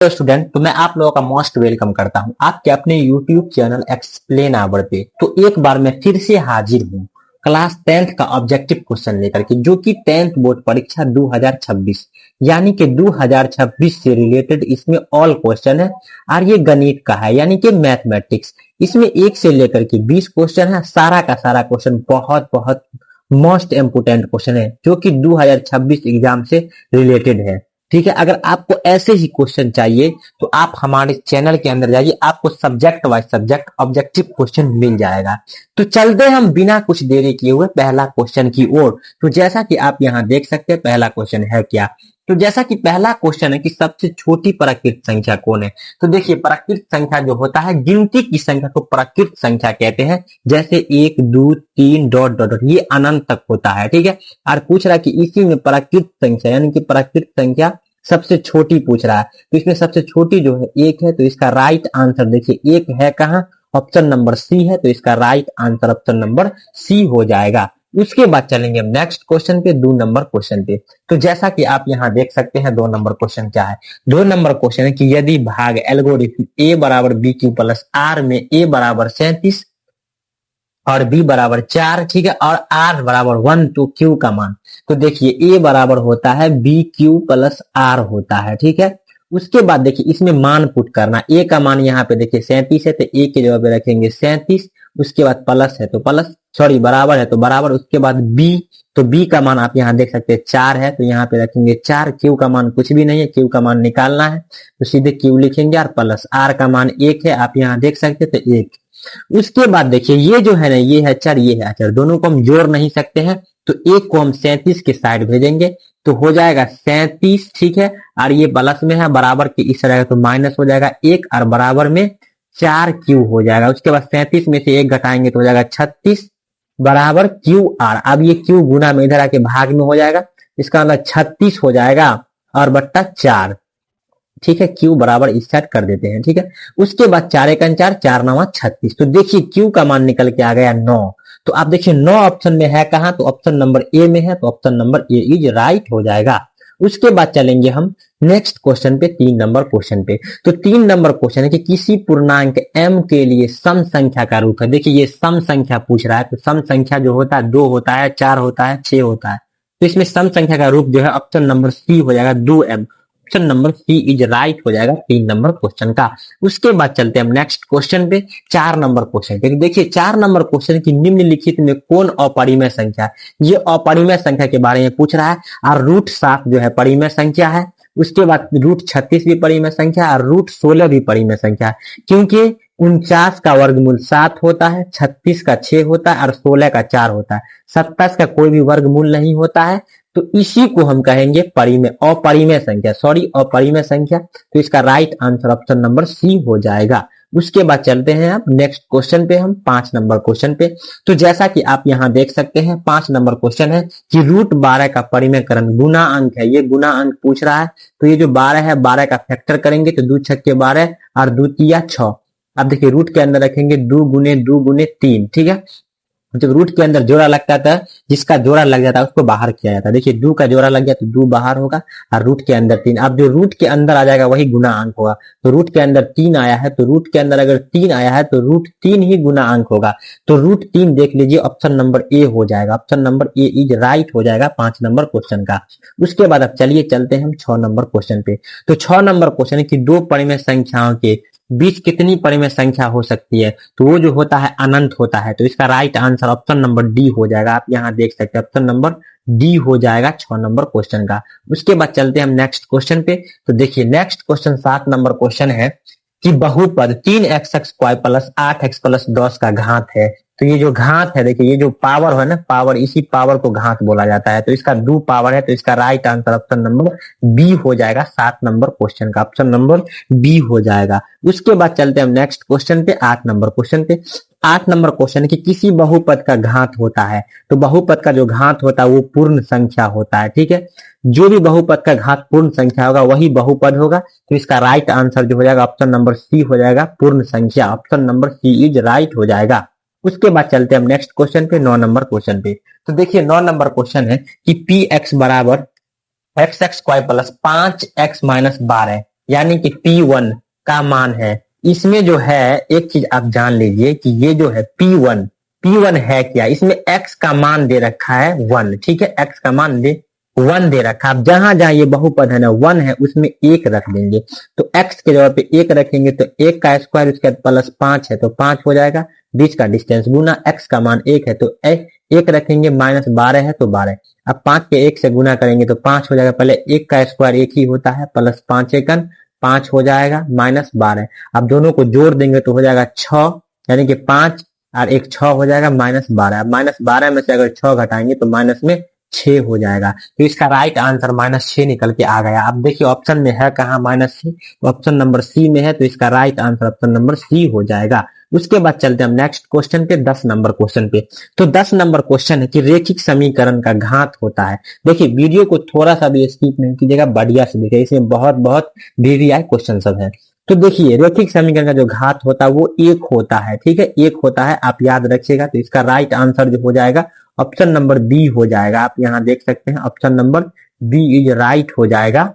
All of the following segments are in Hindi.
तो स्टूडेंट, तो मैं आप लोगों का मोस्ट वेलकम करता हूं आपके अपने यूट्यूब चैनल एक्सप्लेन आवर पे। तो एक बार मैं फिर से हाजिर हूं क्लास 10th का ऑब्जेक्टिव क्वेश्चन लेकर के, जो कि 10th बोर्ड परीक्षा 2026 यानी कि 2026 से रिलेटेड इसमें ऑल क्वेश्चन है। और ये गणित का है यानी कि मैथमेटिक्स। इसमें 1 से लेकर के 20 क्वेश्चन है। सारा का सारा क्वेश्चन बहुत बहुत मोस्ट इंपोर्टेंट क्वेश्चन है, जो कि 2026 एग्जाम से रिलेटेड है। ठीक है, अगर आपको ऐसे ही क्वेश्चन चाहिए तो आप हमारे चैनल के अंदर जाइए, आपको subject wise subject objective question मिल जाएगा। तो चलते हम बिना कुछ देरी किए हुए पहला क्वेश्चन की ओर। तो जैसा कि आप यहाँ देख सकते हैं पहला क्वेश्चन है क्या। तो जैसा कि पहला क्वेश्चन है कि सबसे छोटी प्राकृत संख्या कौन है। तो देखिए, प्राकृत संख्या जो होता है, गिनती की संख्या को प्राकृत संख्या कहते हैं। जैसे 1 2 3 डॉट डॉट डॉट, ये अनंत तक होता है। ठीक है, और पूछ रहा है कि इसी में प्राकृत संख्या यानी कि प्राकृत संख्या सबसे छोटी पूछ रहा है। तो इसमें सबसे छोटी जो है 1 है। तो इसका राइट आंसर देखिए 1 है कहाँ, ऑप्शन नंबर सी है। तो इसका right answer option number C हो जाएगा। उसके बाद चलेंगे हम नेक्स्ट क्वेश्चन पे, 2 नंबर क्वेश्चन पे। तो जैसा कि आप यहाँ देख सकते हैं 2 नंबर क्वेश्चन क्या है। 2 नंबर क्वेश्चन है कि यदि भाग एल्गोरिथम a बराबर बी क्यू प्लस आर में a बराबर 37 और b बराबर 4, ठीक है, और r बराबर 1 तो q का मान। तो देखिए a बराबर होता है बी क्यू प्लस आर होता है। ठीक है, उसके बाद देखिए इसमें मान पुट करना। a का मान यहाँ पे देखिए 37 है, तो a के जगह पे रखेंगे 37। उसके बाद प्लस है तो प्लस, सॉरी बराबर है तो बराबर। उसके बाद b, तो b का मान आप यहाँ देख सकते हैं 4 है, तो यहाँ पे रखेंगे 4। q का मान कुछ भी नहीं है, q का मान निकालना है तो सीधे q लिखेंगे। और प्लस r का मान 1 है, आप यहाँ देख सकते हैं तो 1। उसके बाद देखिए ये जो है ना, ये है अचर, ये है अचर, दोनों को हम जोड़ नहीं सकते हैं। तो 1 को हम 37 के साइड भेजेंगे तो हो जाएगा 37। ठीक है, और ये प्लस में है, बराबर के इस रहेगा तो माइनस हो जाएगा 1, और बराबर में 4 क्यू हो जाएगा। उसके बाद 37 में से 1 घटाएंगे तो हो जाएगा 36 बराबर क्यू आर। अब ये क्यू गुना में इधर आके भाग में हो जाएगा, इसका मतलब 36 हो जाएगा और बट्टा 4। ठीक है, क्यू बराबर इस साइड कर देते हैं। ठीक है, उसके बाद 4 1 4, 4 9 36। तो देखिए क्यू का मान निकल के आ गया 9। तो आप देखिए 9 ऑप्शन में है कहाँ, तो ऑप्शन नंबर ए में है। तो option number A is right हो जाएगा। उसके बाद चलेंगे हम नेक्स्ट क्वेश्चन पे, 3 नंबर क्वेश्चन पे। तो 3 नंबर क्वेश्चन है कि किसी पूर्णांक m के लिए सम संख्या का रूप है। देखिए ये सम संख्या पूछ रहा है। तो सम संख्या जो होता है 2 होता है, 4 होता है, 6 होता है। तो इसमें सम संख्या का रूप जो है ऑप्शन नंबर सी हो जाएगा 2m। Option number C is right हो जाएगा 3 नंबर क्वेश्चन का। उसके बाद चलते हैं हम नेक्स्ट क्वेश्चन पे, 4 नंबर क्वेश्चन पे। देखिए 4 नंबर क्वेश्चन की निम्नलिखित में कौन अपरिमेय संख्या है। ये अपरिमेय संख्या के बारे में पूछ रहा है। और रूट 7 जो है परिमेय संख्या है। उसके बाद रूट 36 भी परिमेय संख्या है, और रूट 16 भी परिमेय संख्या है। क्योंकि 49 का वर्गमूल 7 होता है, 36 का 6 होता है, और 16 का 4 होता है। 27 का कोई भी वर्गमूल नहीं होता है। तो इसी को हम कहेंगे परिमेय, अपरिमेय संख्या, सॉरी अपरिमेय संख्या। तो इसका right answer option number C हो जाएगा। उसके बाद चलते हैं आप नेक्स्ट क्वेश्चन पे, हम 5 नंबर क्वेश्चन पे। तो जैसा कि आप यहाँ देख सकते हैं 5 नंबर क्वेश्चन है कि रूट 12 का परिमेयकरण गुना अंक है। ये गुना अंक पूछ रहा है। तो ये जो 12 है, 12 का फैक्टर करेंगे तो 2 छक्के 12 और 2 तिया 6। अब देखिए रूट के अंदर रखेंगे 2 गुने 2 गुने 3। ठीक है, जब रूट के अंदर जोड़ा लगता था, जिसका जोड़ा लग जाता है उसको बाहर किया जाता है। देखिए 2 का जोड़ा लग गया तो 2 बाहर होगा, और रूट के अंदर 3। अब जो रूट के अंदर आ जाएगा वही गुना अंक होगा। तो रूट के अंदर 3 आया है, तो रूट के अंदर अगर 3 आया है तो रूट 3 ही गुना अंक होगा। तो रूट 3 देख लीजिए, ऑप्शन नंबर ए हो जाएगा। Option number A is right हो जाएगा 5 नंबर क्वेश्चन का। उसके बाद अब चलिए चलते हैं हम 6 नंबर क्वेश्चन पे। तो 6 नंबर क्वेश्चन है कि 2 परिमेय संख्याओं के बीच कितनी परिमेय संख्या हो सकती है। तो वो जो होता है अनंत होता है। तो इसका right answer option number D हो जाएगा। आप यहाँ देख सकते हैं ऑप्शन नंबर डी हो जाएगा 6 नंबर क्वेश्चन का। उसके बाद चलते हैं हम नेक्स्ट क्वेश्चन पे। तो देखिए नेक्स्ट क्वेश्चन 7 नंबर क्वेश्चन है कि बहुपद 3x square plus 8x plus 10 का घात है। तो ये जो घात है, देखिए ये जो पावर है ना, पावर, इसी पावर को घात बोला जाता है। तो इसका 2 पावर है। तो इसका right answer option number B हो जाएगा 7 नंबर क्वेश्चन का। ऑप्शन नंबर बी हो जाएगा। उसके बाद चलते हैं हम नेक्स्ट क्वेश्चन पे, 8 नंबर क्वेश्चन पे। 8 नंबर क्वेश्चन है कि किसी बहुपद का घात होता है। तो बहुपद का जो घात होता है वो पूर्ण संख्या होता है। ठीक है, जो भी बहुपद का घात पूर्ण संख्या होगा वही बहुपद होगा। तो इसका राइट आंसर जो हो जाएगा ऑप्शन नंबर सी हो जाएगा, पूर्ण संख्या। Option number C is right हो जाएगा। उसके बाद चलते हैं हम नेक्स्ट क्वेश्चन पे, 9 नंबर क्वेश्चन पे। तो देखिए 9 नंबर क्वेश्चन है कि पी एक्स बराबर x x square plus 5x minus 12 यानी कि P1 का मान है। इसमें जो है एक चीज आप जान लीजिए कि ये जो है P1 है क्या, इसमें x का मान दे रखा है 1, ठीक है, x का मान दे 1 दे रखा है। अब जहां जहां ये बहुपद है ना 1 है उसमें 1 रख देंगे, तो x के जगह पे 1 रखेंगे तो 1 का स्क्वायर उसके बाद प्लस 5 है तो 5 हो जाएगा, बीच का डिस्टेंस गुना x का मान 1 है तो 1 रखेंगे, माइनस 12 है तो 12। अब 5 के 1 से गुना करेंगे तो 5 हो जाएगा, पहले 1 का स्क्वायर 1 ही होता है, प्लस 5 एकन 5 हो जाएगा, माइनस 12। अब दोनों को जोड़ देंगे तो हो जाएगा 6, यानी कि 5 और 1 6 हो जाएगा, माइनस 12। माइनस 12 में से अगर 6 घटाएंगे तो माइनस में 6 हो जाएगा, तो इसका राइट आंसर -6 निकल के आ गया। अब देखिए ऑप्शन में है कहा -6, ऑप्शन नंबर सी में है, तो इसका right answer option number C हो जाएगा। उसके बाद चलते हैं हम नेक्स्ट क्वेश्चन पे, 10 नंबर क्वेश्चन पे। तो 10 नंबर क्वेश्चन है कि रेखिक समीकरण का घात होता है। देखिए वीडियो को थोड़ा सा भी स्किप नहीं कीजिएगा, बढ़िया से देखिए, इसमें बहुत बहुत VVI क्वेश्चन सब है। तो देखिए रेखिक समीकरण का जो घात होता है वो 1 होता है, ठीक है, 1 होता है, आप याद रखिएगा। तो इसका राइट आंसर जो हो जाएगा ऑप्शन नंबर बी हो जाएगा। आप यहाँ देख सकते हैं option number B is right हो जाएगा,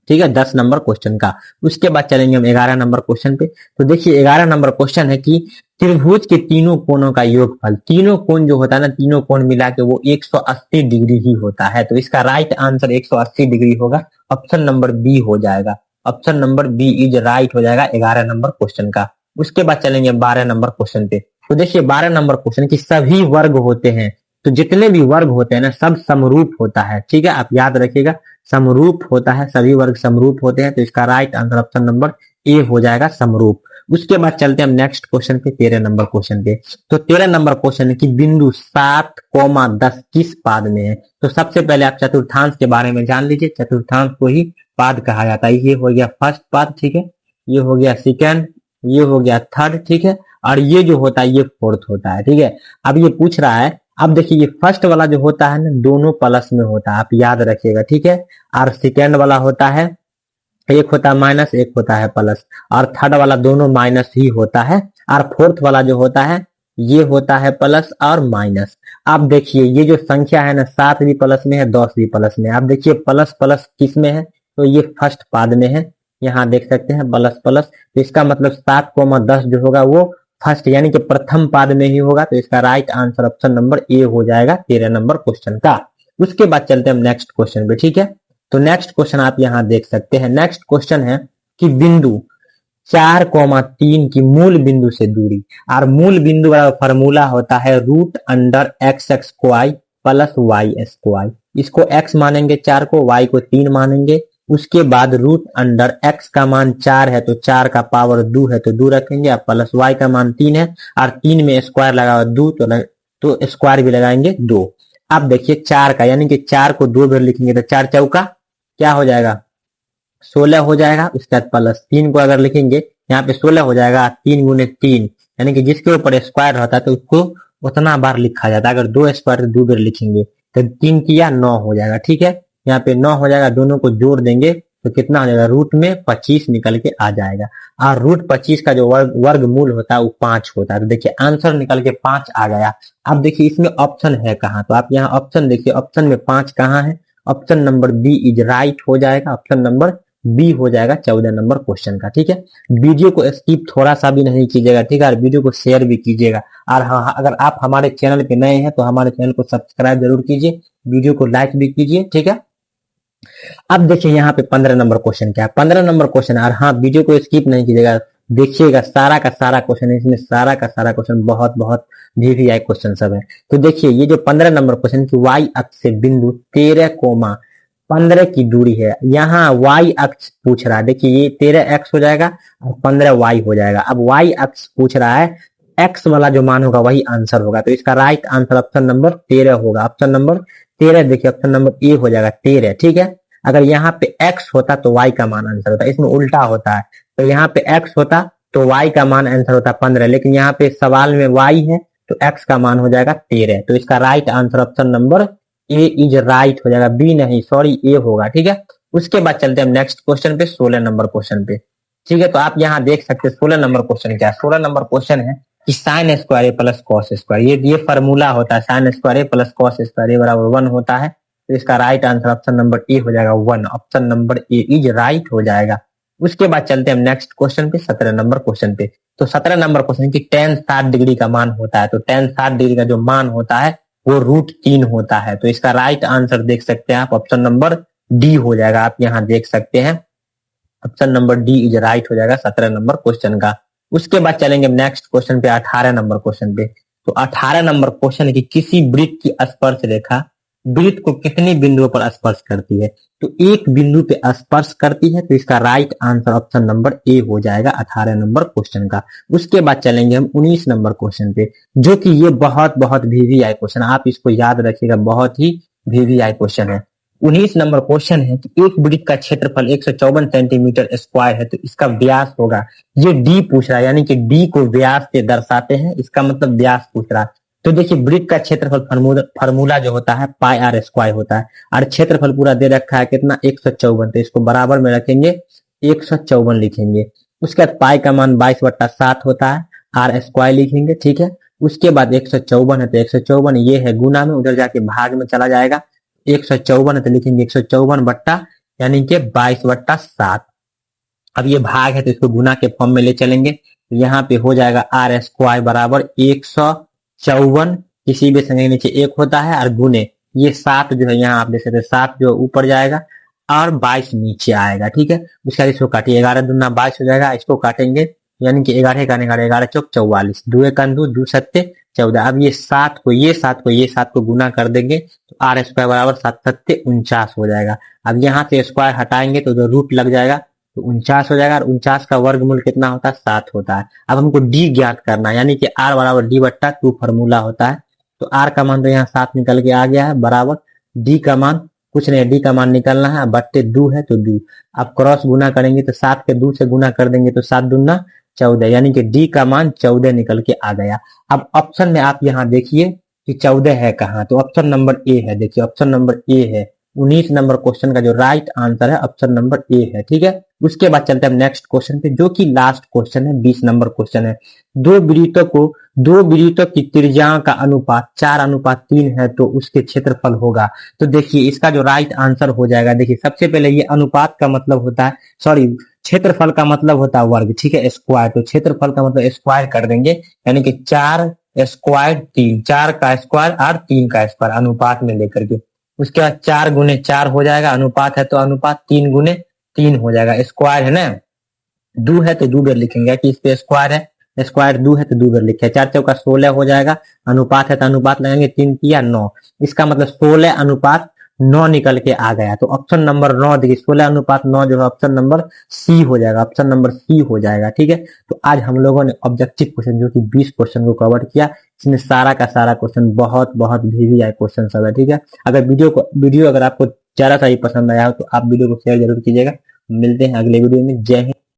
ठीक है, 10 नंबर क्वेश्चन का। उसके बाद चलेंगे हम 11 नंबर क्वेश्चन पे। तो देखिए 11 नंबर क्वेश्चन है कि त्रिभुज के तीनों कोणों का योगफल, तीनों कोण जो होता है ना, तीनों कोण मिला के वो 180 डिग्री ही होता है, तो इसका राइट आंसर 180 डिग्री होगा, ऑप्शन नंबर बी हो जाएगा। Option number B is right हो जाएगा 11 नंबर क्वेश्चन का। उसके बाद चलेंगे 12 नंबर क्वेश्चन पे। तो देखिए 12 नंबर क्वेश्चन की सभी वर्ग होते हैं, तो जितने भी वर्ग होते हैं ना सब समरूप होता है, ठीक है, आप याद रखिएगा, समरूप होता है, सभी वर्ग समरूप होते हैं, तो इसका right answer option number A हो जाएगा, समरूप। उसके बाद चलते हैं हम नेक्स्ट क्वेश्चन पे, 13 नंबर क्वेश्चन पे। तो 13 नंबर क्वेश्चन है कि बिंदु 7,10 किस पाद में है। तो सबसे पहले आप चतुर्थांश के बारे में जान लीजिए, चतुर्थांश को ही पाद कहा जाता है। ये हो गया फर्स्ट पाद, ठीक है, ये हो गया सेकेंड, ये हो गया थर्ड, ठीक है, और ये जो होता है ये फोर्थ होता है, ठीक है। अब ये पूछ रहा है, अब देखिए ये फर्स्ट वाला जो होता है ना दोनों प्लस में होता है, आप याद रखिएगा, ठीक है, और सेकेंड वाला होता है, एक होता है माइनस, एक होता है प्लस, और थर्ड वाला दोनों माइनस ही होता है, और फोर्थ वाला जो होता है ये होता है प्लस और माइनस। आप देखिए ये जो संख्या है ना 7 भी प्लस में है, 10 भी प्लस में है। आप देखिए प्लस प्लस किस में है, तो ये फर्स्ट पाद में है, यहाँ देख सकते हैं प्लस प्लस, तो इसका मतलब 7,10 जो होगा वो फर्स्ट यानी कि प्रथम पाद में ही होगा, तो इसका right answer option number A हो जाएगा 13 नंबर क्वेश्चन का। उसके बाद चलते हैं हम नेक्स्ट क्वेश्चन पे, ठीक है। तो नेक्स्ट क्वेश्चन आप यहाँ देख सकते हैं, नेक्स्ट क्वेश्चन है कि बिंदु 4,3 की मूल बिंदु से दूरी, और मूल बिंदु का फॉर्मूला होता है √(x(y) प्लस y²। इसको x मानेंगे 4 को, y को 3 मानेंगे। उसके बाद √(x) का मान 4 है तो 4 का पावर 2 है तो 2 रखेंगे, और प्लस y का मान 3 है, और 3 में स्क्वायर लगा 2 तो स्क्वायर भी लगाएंगे 2। अब देखिए 4 का यानी कि 4 को 2 बार लिखेंगे तो 4 चौका क्या हो जाएगा 16 हो जाएगा। उसके बाद प्लस 3 को अगर लिखेंगे यहाँ पे 16 हो जाएगा, 3 गुने 3 यानी कि जिसके ऊपर स्क्वायर रहता है तो उसको उतना बार लिखा जाता है। अगर 2 स्क्वायर 2 बार लिखेंगे तो 3 किया 9 हो जाएगा, ठीक है, यहाँ पे 9 हो जाएगा, दोनों को जोड़ देंगे तो कितना हो जाएगा, रूट में 25 निकल के आ जाएगा, और √25 का जो वर्गमूल होता है वो 5 होता है। तो देखिए आंसर निकल के 5 आ गया। अब देखिए इसमें ऑप्शन है कहाँ, तो आप यहाँ ऑप्शन देखिए, ऑप्शन में 5 कहाँ है, option number B is right हो जाएगा, ऑप्शन नंबर बी हो जाएगा 14 नंबर क्वेश्चन का, ठीक है। वीडियो को स्किप थोड़ा सा भी नहीं कीजिएगा, ठीक है, और वीडियो को शेयर भी कीजिएगा। और हाँ, अगर आप हमारे चैनल पे नए हैं तो हमारे चैनल को सब्सक्राइब जरूर कीजिए, वीडियो को लाइक भी कीजिए, ठीक है। अब देखिए यहाँ पे 15 नंबर क्वेश्चन क्या है, 15 नंबर क्वेश्चन, और हाँ वीडियो को स्किप नहीं कीजिएगा, देखिएगा सारा का सारा क्वेश्चन है, इसमें सारा का सारा क्वेश्चन बहुत बहुत VVI क्वेश्चन सब है। तो देखिए ये जो 15 नंबर क्वेश्चन की y अक्ष से बिंदु 13,15 की दूरी है, यहाँ y अक्ष पूछ रहा है, देखिए ये 13x हो जाएगा और 15y हो जाएगा। अब y अक्ष पूछ रहा है, x वाला जो मान होगा वही आंसर होगा, तो इसका राइट आंसर ऑप्शन नंबर 13 होगा, ऑप्शन नंबर 13। देखिए ऑप्शन नंबर ए हो जाएगा 13, ठीक है। अगर यहाँ पे x होता तो y का मान आंसर होता, इसमें उल्टा होता है, तो यहाँ पे x होता तो y का मान आंसर होता 15, लेकिन यहाँ पे सवाल में y है तो x का मान हो जाएगा 13, तो इसका right answer option number A is right हो जाएगा, बी नहीं सॉरी ए होगा, ठीक है। उसके बाद चलते हैं हम नेक्स्ट क्वेश्चन पे, 16 नंबर क्वेश्चन पे, ठीक है। तो आप यहाँ देख सकते हैं 16 नंबर क्वेश्चन क्या है, 16 नंबर क्वेश्चन है कि साइन स्क्वायर ए प्लस कॉस स्क्वायर, ये फॉर्मूला होता है, साइन स्क्वायर ए प्लस कॉस स्क्वायर ए बराबर 1 होता है, तो इसका right answer option number A हो जाएगा 1, option number A is right हो जाएगा। उसके बाद चलते हैं हम नेक्स्ट क्वेश्चन पे, 17 नंबर क्वेश्चन पे। तो 17 नंबर क्वेश्चन की tan 60 डिग्री का मान होता है, तो tan 60 डिग्री का जो मान होता है वो √3 होता है। तो इसका राइट आंसर देख सकते हैं आप, ऑप्शन नंबर डी हो जाएगा। आप यहाँ देख सकते हैं option number D is right हो जाएगा 17 नंबर क्वेश्चन का। उसके बाद चलेंगे नेक्स्ट क्वेश्चन पे, 18 नंबर क्वेश्चन पे। तो 18 नंबर क्वेश्चन की किसी वृत्त की स्पर्श रेखा वृत्त को कितनी बिंदुओं पर स्पर्श करती है? तो एक बिंदु पे स्पर्श करती है, तो इसका right answer option number A हो जाएगा 18 नंबर क्वेश्चन का। उसके बाद चलेंगे हम 19 नंबर क्वेश्चन पे, जो कि ये बहुत बहुत वीवीआई क्वेश्चन, आप इसको याद रखिएगा, बहुत ही वीवीआई क्वेश्चन है। 19 नंबर क्वेश्चन है कि एक वृत्त का क्षेत्रफल 154 सेंटीमीटर स्क्वायर है, तो इसका व्यास होगा, ये डी पूछ रहा है, यानी कि डी को व्यास से दर्शाते हैं, इसका मतलब व्यास पूछ रहा है। तो देखिए वृत्त का क्षेत्रफल फार्मूला जो होता है पाई आर स्क्वायर होता है, और क्षेत्रफल पूरा दे रखा है कितना 154, तो इसको बराबर में रखेंगे 154 लिखेंगे। उसके बाद पाई का मान 22/7 होता है, आर स्क्वायर लिखेंगे, ठीक है। उसके बाद 154 है, तो 154 ये है गुना में, उधर जाके भाग में चला जाएगा। 154 है तो लिखेंगे 154 बट्टा यानी कि 22/7। अब ये भाग है तो इसको गुना के फॉर्म में ले चलेंगे, तो यहाँ पे हो जाएगा आर स्क्वायर बराबर 154, किसी भी संख्या के नीचे एक होता है, और गुने ये 7 जो है यहाँ आप देख सकते हैं 7 जो ऊपर जाएगा और 22 नीचे आएगा, ठीक है। उसके बाद इसको काटिए, 11 दूना 22 हो जाएगा, इसको काटेंगे यानी कि 11 का 11 चौक 44, 2 एक 2 2 सत्ते 14। अब ये 7 को ये 7 को गुना कर देंगे, तो आर स्क्वायर बराबर 7 सत्ते 49 हो जाएगा। अब यहाँ से स्क्वायर हटाएंगे तो रूट लग जाएगा, तो 49 हो जाएगा, और 49 का वर्गमूल कितना होता है 7 होता है। अब हमको डी ज्ञात करना है, यानी कि आर बराबर डी बट्टा 2 फॉर्मूला होता है। तो आर का मान तो यहाँ 7 निकल के आ गया है, बराबर डी का मान कुछ नहीं, डी का मान निकलना है, बट्टे 2 है तो 2। अब क्रॉस गुना करेंगे तो 7 के 2 से गुना कर देंगे तो 7 दूना 14, यानी कि डी का मान 14 निकल के आ गया। अब ऑप्शन में आप यहाँ देखिए कि 14 है कहाँ, तो ऑप्शन नंबर ए है, देखिए ऑप्शन नंबर ए है। 19 नंबर क्वेश्चन का जो राइट आंसर है ऑप्शन नंबर ए है, ठीक है। उसके बाद चलते हैं नेक्स्ट क्वेश्चन पे, जो कि लास्ट क्वेश्चन है, 20 नंबर क्वेश्चन है। दो वृत्तों की त्रिज्याओं का अनुपात 4:3 है, तो उसके क्षेत्रफल होगा। तो देखिए इसका जो राइट आंसर हो जाएगा, देखिए सबसे पहले ये अनुपात का मतलब होता है, सॉरी क्षेत्रफल का मतलब होता है वर्ग, ठीक है, स्क्वायर। तो क्षेत्रफल का मतलब स्क्वायर कर देंगे, यानी कि 4 स्क्वायर 3, 4 का स्क्वायर और 3 का स्क्वायर अनुपात में लेकर के। उसके बाद 4 गुने 4 हो जाएगा, अनुपात है तो अनुपात 3 गुने 3 हो जाएगा, स्क्वायर है ना, 2 है तो 2 बार लिखेंगे कि इस पे स्क्वायर है, स्क्वायर 2 है तो 2 बार लिखे, 4 चौका 16 हो जाएगा, अनुपात है तो अनुपात लगाएंगे 3 किया 9, इसका मतलब 16:9 निकल के आ गया। तो ऑप्शन नंबर 9 देखिए 16:9 जो है ऑप्शन नंबर सी हो जाएगा, ऑप्शन नंबर सी हो जाएगा, ठीक है। तो आज हम लोगों ने ऑब्जेक्टिव क्वेश्चन जो कि 20 क्वेश्चन को कवर किया, इसमें सारा का सारा क्वेश्चन बहुत बहुत वीवीआई क्वेश्चन सब है, ठीक है। अगर वीडियो अगर आपको जरा सा ही पसंद आया हो तो आप वीडियो को शेयर जरूर कीजिएगा। मिलते हैं अगले वीडियो में, जय हिंद।